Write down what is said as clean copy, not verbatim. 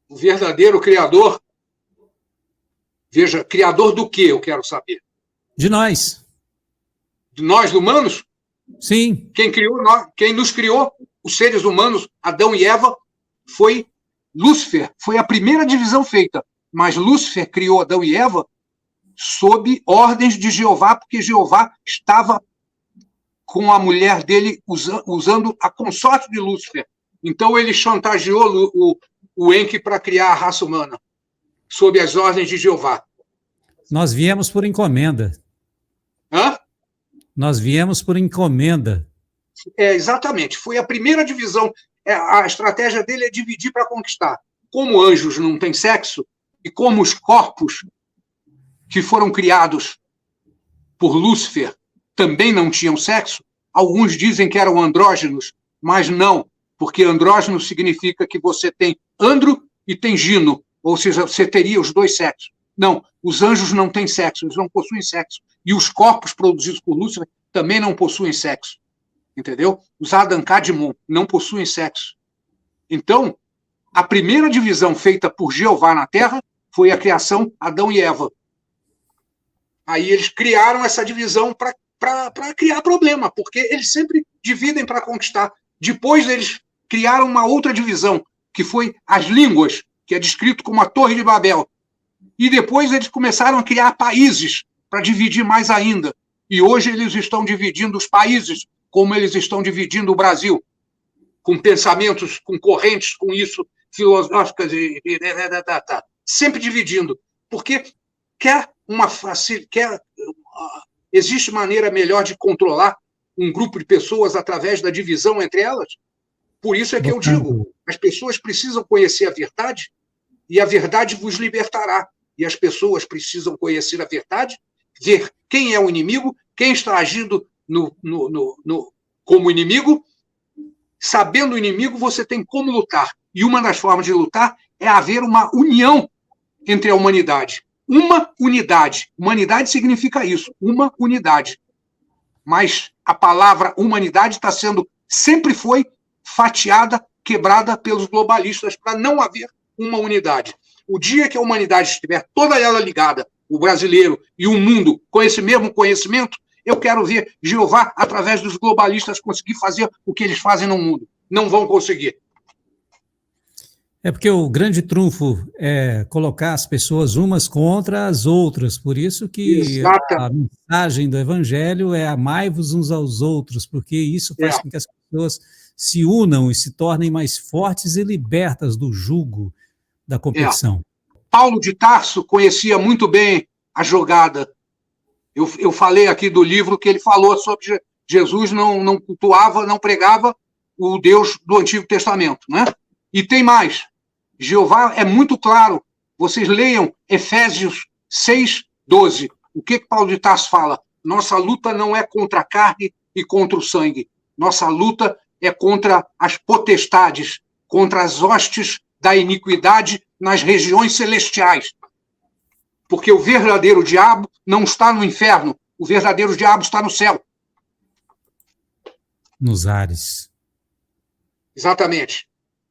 O verdadeiro criador, veja, criador do quê, eu quero saber? De nós. De nós, humanos? Sim. Quem nos criou, os seres humanos, Adão e Eva, foi Lúcifer. Foi a primeira divisão feita. Mas Lúcifer criou Adão e Eva sob ordens de Jeová, porque Jeová estava com a mulher dele usando a consorte de Lúcifer. Então ele chantageou o Enki para criar a raça humana, sob as ordens de Jeová. Nós viemos por encomenda. Hã? Nós viemos por encomenda. Exatamente. Foi a primeira divisão. A estratégia dele é dividir para conquistar. Como anjos não têm sexo, e como os corpos que foram criados por Lúcifer também não tinham sexo, alguns dizem que eram andrógenos, mas não, porque andrógeno significa que você tem andro e tem gino, ou seja, você teria os dois sexos. Não, os anjos não têm sexo, eles não possuem sexo. E os corpos produzidos por Lúcifer também não possuem sexo. Entendeu? Os Adam Kadmon não possuem sexo. Então, a primeira divisão feita por Jeová na Terra foi a criação Adão e Eva. Aí eles criaram essa divisão para criar problema, porque eles sempre dividem para conquistar. Depois eles criaram uma outra divisão, que foi as línguas, que é descrito como a Torre de Babel. E depois eles começaram a criar países para dividir mais ainda. E hoje eles estão dividindo os países como eles estão dividindo o Brasil, com pensamentos, com correntes, com isso, filosóficas, sempre dividindo. Porque existe maneira melhor de controlar um grupo de pessoas através da divisão entre elas? Por isso é que eu digo, as pessoas precisam conhecer a verdade e a verdade vos libertará. E as pessoas precisam conhecer a verdade, ver quem é o inimigo, quem está agindo como inimigo. Sabendo o inimigo, você tem como lutar. E uma das formas de lutar é haver uma união entre a humanidade. Uma unidade. Humanidade significa isso, uma unidade. Mas a palavra humanidade sempre foi fatiada, quebrada pelos globalistas para não haver uma unidade. O dia que a humanidade estiver toda ela ligada, o brasileiro e o mundo com esse mesmo conhecimento, eu quero ver Jeová, através dos globalistas, conseguir fazer o que eles fazem no mundo. Não vão conseguir. É porque o grande trunfo é colocar as pessoas umas contra as outras. Por isso que a mensagem do Evangelho é amai-vos uns aos outros, porque isso faz com que as pessoas se unam e se tornem mais fortes e libertas do jugo da competição. Paulo de Tarso conhecia muito bem a jogada. Eu falei aqui do livro que ele falou sobre Jesus não cultuava, não pregava o Deus do Antigo Testamento, né? E tem mais. Jeová é muito claro. Vocês leiam Efésios 6:12. O que Paulo de Tarso fala? Nossa luta não é contra a carne e contra o sangue. Nossa luta é contra as potestades, contra as hostes da iniquidade nas regiões celestiais. Porque o verdadeiro diabo não está no inferno, o verdadeiro diabo está no céu. Nos ares. Exatamente.